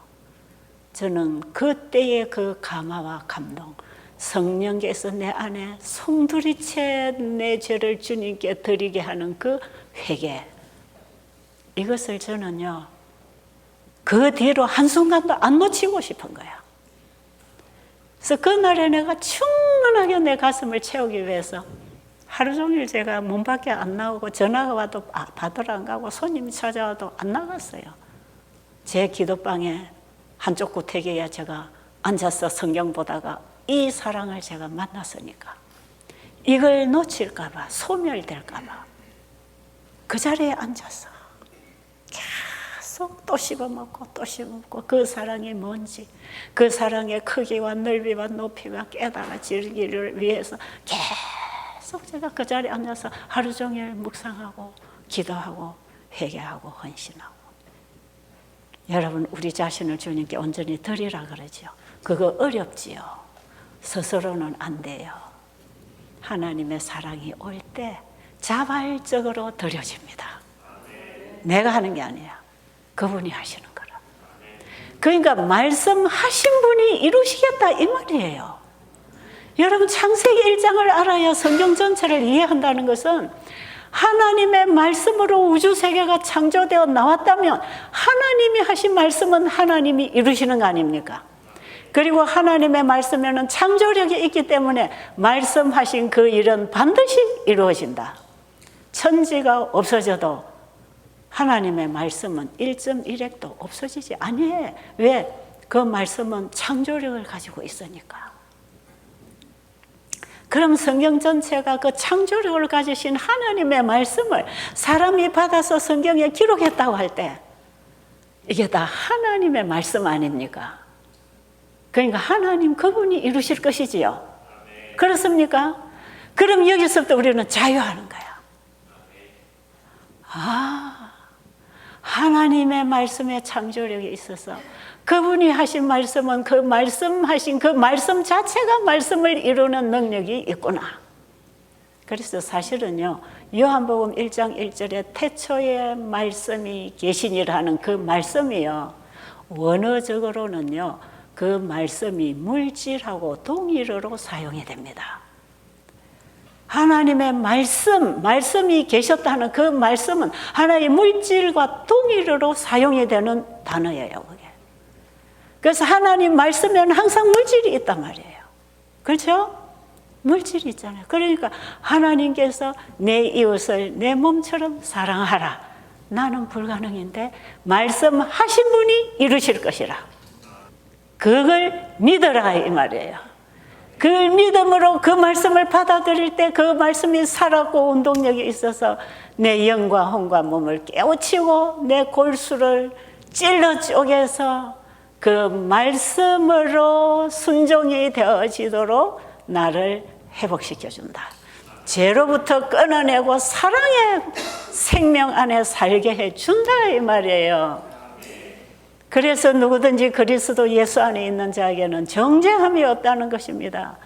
저는 그때의 그 감화와 감동, 성령께서 내 안에 송두리째 내 죄를 주님께 드리게 하는 그 회개, 이것을 저는요 그 뒤로 한순간도 안 놓치고 싶은 거야. 그래서 그날에 내가 충분하게 내 가슴을 채우기 위해서 하루 종일 제가 문 밖에 안 나오고 전화가 와도 받으러 안 가고 손님이 찾아와도 안 나갔어요. 제 기도방에 한쪽 구태기에 제가 앉아서 성경 보다가 이 사랑을 제가 만났으니까 이걸 놓칠까 봐, 소멸될까 봐 그 자리에 앉아서 계속 또 씹어먹고 또 씹어먹고 그 사랑이 뭔지, 그 사랑의 크기와 넓이와 높이와 깨달아지기를 위해서 계속 제가 그 자리에 앉아서 하루 종일 묵상하고 기도하고 회개하고 헌신하고. 여러분, 우리 자신을 주님께 온전히 드리라 그러죠. 그거 어렵지요. 스스로는 안 돼요. 하나님의 사랑이 올 때 자발적으로 드려집니다. 내가 하는 게 아니야. 그분이 하시는 거라. 그러니까 말씀하신 분이 이루시겠다 이 말이에요. 여러분, 창세기 1장을 알아야 성경 전체를 이해한다는 것은 하나님의 말씀으로 우주 세계가 창조되어 나왔다면 하나님이 하신 말씀은 하나님이 이루시는 거 아닙니까? 그리고 하나님의 말씀에는 창조력이 있기 때문에 말씀하신 그 일은 반드시 이루어진다. 천지가 없어져도 하나님의 말씀은 1.1핵도 없어지지 아니해. 왜? 그 말씀은 창조력을 가지고 있으니까. 그럼 성경 전체가 그 창조력을 가지신 하나님의 말씀을 사람이 받아서 성경에 기록했다고 할 때 이게 다 하나님의 말씀 아닙니까? 그러니까 하나님 그분이 이루실 것이지요. 그렇습니까? 그럼 여기서부터 우리는 자유하는 거야. 하나님의 말씀에 창조력이 있어서 그분이 하신 말씀은 그 말씀하신 그 말씀 자체가 말씀을 이루는 능력이 있구나. 그래서 사실은요, 요한복음 1장 1절에 태초에 말씀이 계시니라는 그 말씀이요, 원어적으로는요, 그 말씀이 물질하고 동일어로 사용이 됩니다. 하나님의 말씀이 계셨다는 그 말씀은 하나의 물질과 동일어로 사용이 되는 단어예요, 그게. 그래서 하나님 말씀에는 항상 물질이 있단 말이에요. 그렇죠? 물질이 있잖아요. 그러니까 하나님께서 내 이웃을 내 몸처럼 사랑하라. 나는 불가능인데 말씀하신 분이 이루실 것이라. 그걸 믿어라 이 말이에요. 그 믿음으로 그 말씀을 받아들일 때 그 말씀이 살았고 운동력이 있어서 내 영과 혼과 몸을 깨우치고 내 골수를 찔러 쪼개서 그 말씀으로 순종이 되어지도록 나를 회복시켜준다. 죄로부터 끊어내고 사랑의 생명 안에 살게 해준다 이 말이에요. 그래서 누구든지 그리스도 예수 안에 있는 자에게는 정죄함이 없다는 것입니다.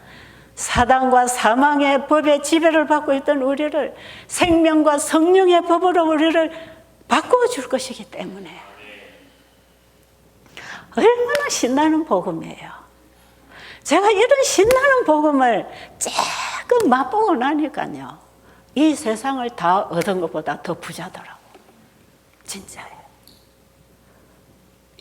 사단과 사망의 법의 지배를 받고 있던 우리를 생명과 성령의 법으로 우리를 바꾸어 줄 것이기 때문에 얼마나 신나는 복음이에요. 제가 이런 신나는 복음을 조금 맛보고 나니까요, 이 세상을 다 얻은 것보다 더 부자더라고. 진짜예요.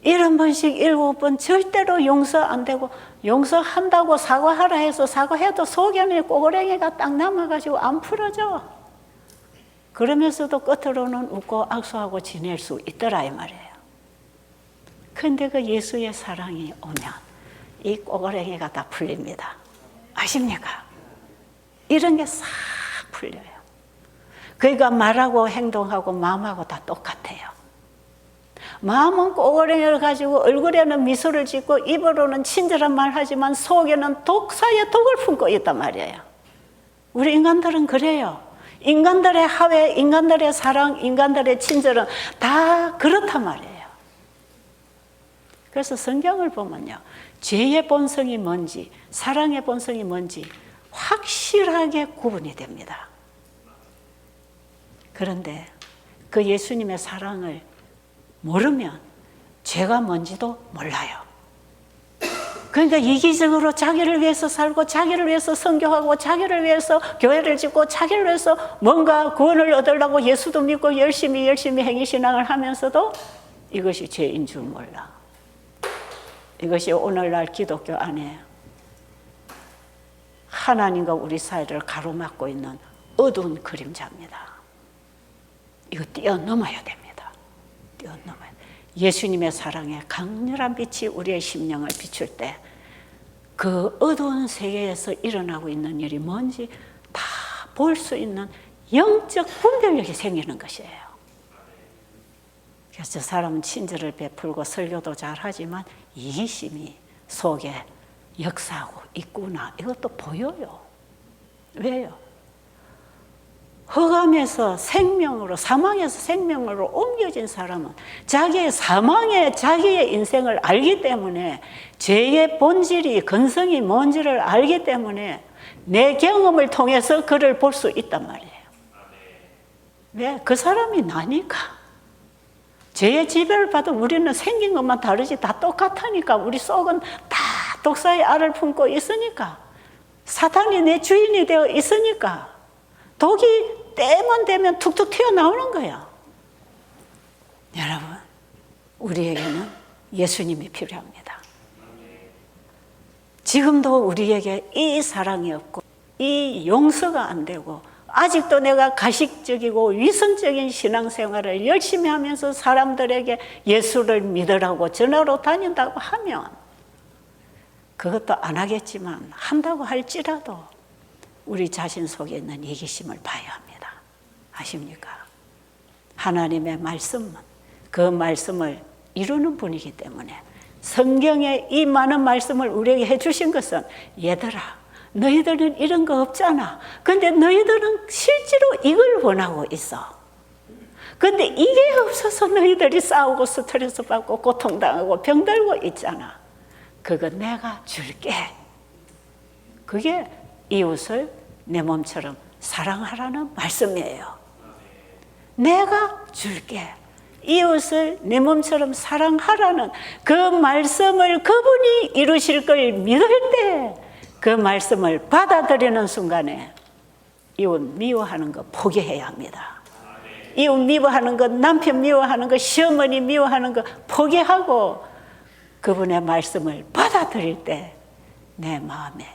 70번씩 7번 절대로 용서 안 되고, 용서한다고 사과하라 해서 사과해도 속에는 꼬그랭이가 딱 남아가지고 안 풀어져. 그러면서도 끝으로는 웃고 악수하고 지낼 수 있더라 이 말이에요. 근데 그 예수의 사랑이 오면 이 꼬그랭이가 다 풀립니다. 아십니까? 이런 게 싹 풀려요. 그러니까 말하고 행동하고 마음하고 다 똑같아요. 마음은 꼬그랭이를 가지고 얼굴에는 미소를 짓고 입으로는 친절한 말 하지만 속에는 독사의 독을 품고 있단 말이에요. 우리 인간들은 그래요. 인간들의 하회, 인간들의 사랑, 인간들의 친절은 다 그렇단 말이에요. 그래서 성경을 보면요, 죄의 본성이 뭔지 사랑의 본성이 뭔지 확실하게 구분이 됩니다. 그런데 그 예수님의 사랑을 모르면 죄가 뭔지도 몰라요. 그러니까 이기적으로 자기를 위해서 살고 자기를 위해서 선교하고 자기를 위해서 교회를 짓고 자기를 위해서 뭔가 구원을 얻으려고 예수도 믿고 열심히 행위신앙을 하면서도 이것이 죄인 줄 몰라. 이것이 오늘날 기독교 안에 하나님과 우리 사이를 가로막고 있는 어두운 그림자입니다. 이거 뛰어넘어야 됩니다. 뛰어넘어야. 예수님의 사랑의 강렬한 빛이 우리의 심령을 비출 때 그 어두운 세계에서 일어나고 있는 일이 뭔지 다 볼 수 있는 영적 분별력이 생기는 것이에요. 그래서 저 사람은 친절을 베풀고 설교도 잘하지만 이기심이 속에 역사하고 있구나. 이것도 보여요. 왜요? 흑암에서 생명으로, 사망에서 생명으로 옮겨진 사람은 자기의 사망의 자기의 인생을 알기 때문에 죄의 본질이 근성이 뭔지를 알기 때문에 내 경험을 통해서 그를 볼 수 있단 말이에요. 왜? 그 사람이 나니까. 죄의 지배를 받아 우리는 생긴 것만 다르지 다 똑같으니까. 우리 속은 다 독사의 알을 품고 있으니까. 사탄이 내 주인이 되어 있으니까. 독이 때만 되면 툭툭 튀어나오는 거야. 여러분, 우리에게는 예수님이 필요합니다. 지금도 우리에게 이 사랑이 없고 이 용서가 안 되고 아직도 내가 가식적이고 위선적인 신앙생활을 열심히 하면서 사람들에게 예수를 믿으라고 전화로 다닌다고 하면 그것도 안 하겠지만 한다고 할지라도 우리 자신 속에 있는 이기심을 봐야 합니다. 아십니까? 하나님의 말씀은 그 말씀을 이루는 분이기 때문에 성경에 이 많은 말씀을 우리에게 해주신 것은 얘들아 너희들은 이런 거 없잖아. 근데 너희들은 실제로 이걸 원하고 있어. 근데 이게 없어서 너희들이 싸우고 스트레스 받고 고통당하고 병들고 있잖아. 그거 내가 줄게. 그게 이웃을 내 몸처럼 사랑하라는 말씀이에요. 내가 줄게. 이웃을 내 몸처럼 사랑하라는 그 말씀을 그분이 이루실 걸 믿을 때 그 말씀을 받아들이는 순간에 이웃 미워하는 거 포기해야 합니다. 이웃 미워하는 거, 남편 미워하는 거, 시어머니 미워하는 거 포기하고 그분의 말씀을 받아들일 때 내 마음에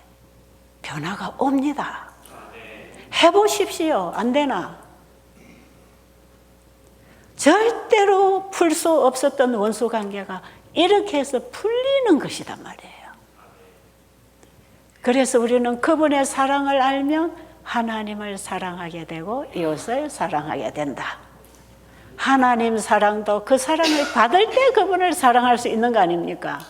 변화가 옵니다. 해보십시오. 안 되나? 절대로 풀 수 없었던 원수 관계가 이렇게 해서 풀리는 것이단 말이에요. 그래서 우리는 그분의 사랑을 알면 하나님을 사랑하게 되고 이웃을 사랑하게 된다. 하나님 사랑도 그 사랑을 받을 때 그분을 사랑할 수 있는 거 아닙니까?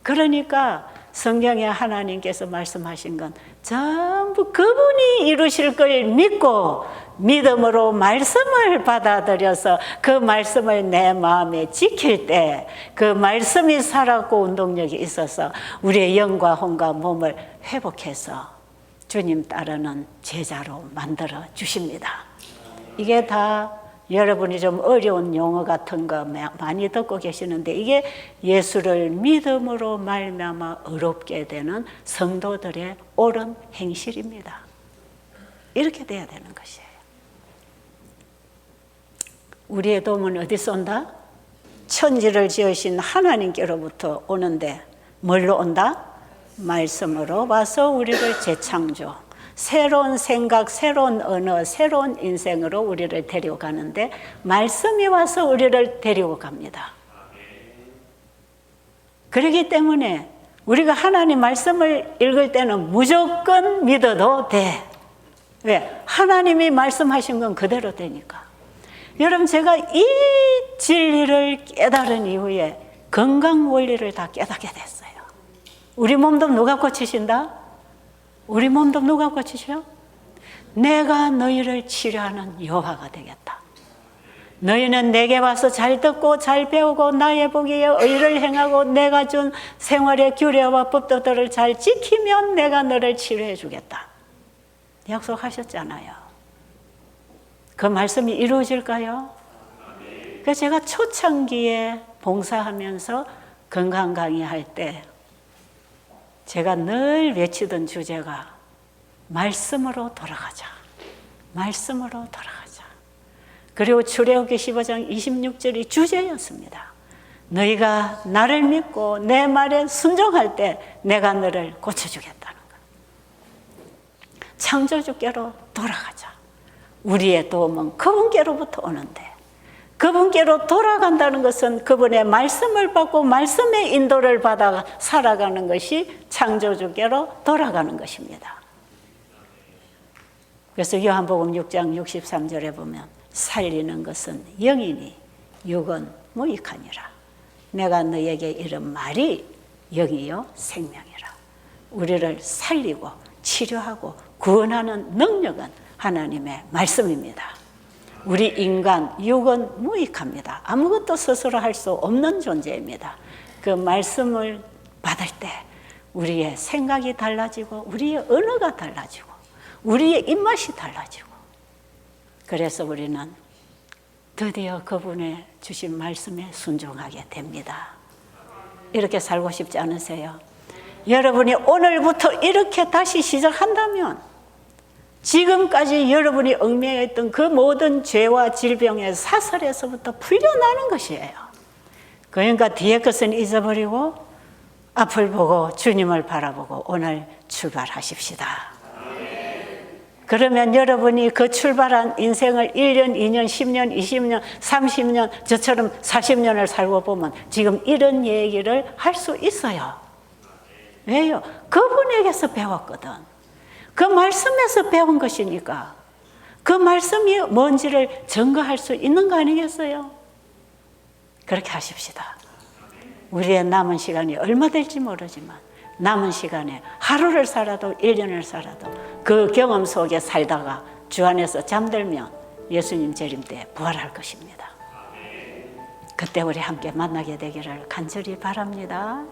그러니까 성경에 하나님께서 말씀하신 건 전부 그분이 이루실 걸 믿고 믿음으로 말씀을 받아들여서 그 말씀을 내 마음에 지킬 때 그 말씀이 살았고 운동력이 있어서 우리의 영과 혼과 몸을 회복해서 주님 따르는 제자로 만들어 주십니다. 이게 다 여러분이 좀 어려운 용어 같은 거 많이 듣고 계시는데 이게 예수를 믿음으로 말미암아 의롭게 되는 성도들의 옳은 행실입니다. 이렇게 돼야 되는 것이에요. 우리의 도움은 어디서 온다? 천지를 지으신 하나님께로부터 오는데 뭘로 온다? 말씀으로 와서 우리를 재창조, 새로운 생각, 새로운 언어, 새로운 인생으로 우리를 데리고 가는데 말씀이 와서 우리를 데리고 갑니다. 그렇기 때문에 우리가 하나님 말씀을 읽을 때는 무조건 믿어도 돼. 왜? 하나님이 말씀하신 건 그대로 되니까. 여러분, 제가 이 진리를 깨달은 이후에 건강 원리를 다 깨닫게 됐어요. 우리 몸도 누가 고치신다? 우리 몸도 누가 고치셔? 내가 너희를 치료하는 여호와가 되겠다. 너희는 내게 와서 잘 듣고 잘 배우고 나의 보기에 의를 행하고 내가 준 생활의 규례와 법도들을 잘 지키면 내가 너를 치료해 주겠다. 약속하셨잖아요. 그 말씀이 이루어질까요? 그래서 제가 초창기에 봉사하면서 건강 강의할 때 제가 늘 외치던 주제가 말씀으로 돌아가자. 말씀으로 돌아가자. 그리고 출애굽기 15장 26절이 주제였습니다. 너희가 나를 믿고 내 말에 순종할 때 내가 너를 고쳐주겠다는 것. 창조주께로 돌아가자. 우리의 도움은 그분께로부터 오는데 그분께로 돌아간다는 것은 그분의 말씀을 받고 말씀의 인도를 받아 살아가는 것이 창조주께로 돌아가는 것입니다. 그래서 요한복음 6장 63절에 보면 살리는 것은 영이니 육은 무익하니라. 내가 너에게 이른 말이 영이요 생명이라. 우리를 살리고 치료하고 구원하는 능력은 하나님의 말씀입니다. 우리 인간 육은 무익합니다. 아무것도 스스로 할 수 없는 존재입니다. 그 말씀을 받을 때 우리의 생각이 달라지고 우리의 언어가 달라지고 우리의 입맛이 달라지고 그래서 우리는 드디어 그분의 주신 말씀에 순종하게 됩니다. 이렇게 살고 싶지 않으세요? 여러분이 오늘부터 이렇게 다시 시작한다면 지금까지 여러분이 얽매여 있던 그 모든 죄와 질병의 사슬에서부터 풀려나는 것이에요. 그러니까 뒤에 것은 잊어버리고 앞을 보고 주님을 바라보고 오늘 출발하십시다. 그러면 여러분이 그 출발한 인생을 1년, 2년, 10년, 20년, 30년, 저처럼 40년을 살고 보면 지금 이런 얘기를 할 수 있어요. 왜요? 그분에게서 배웠거든. 그 말씀에서 배운 것이니까 그 말씀이 뭔지를 증거할 수 있는 거 아니겠어요? 그렇게 하십시다. 우리의 남은 시간이 얼마 될지 모르지만 남은 시간에 하루를 살아도 1년을 살아도 그 경험 속에 살다가 주 안에서 잠들면 예수님 재림 때 부활할 것입니다. 그때 우리 함께 만나게 되기를 간절히 바랍니다.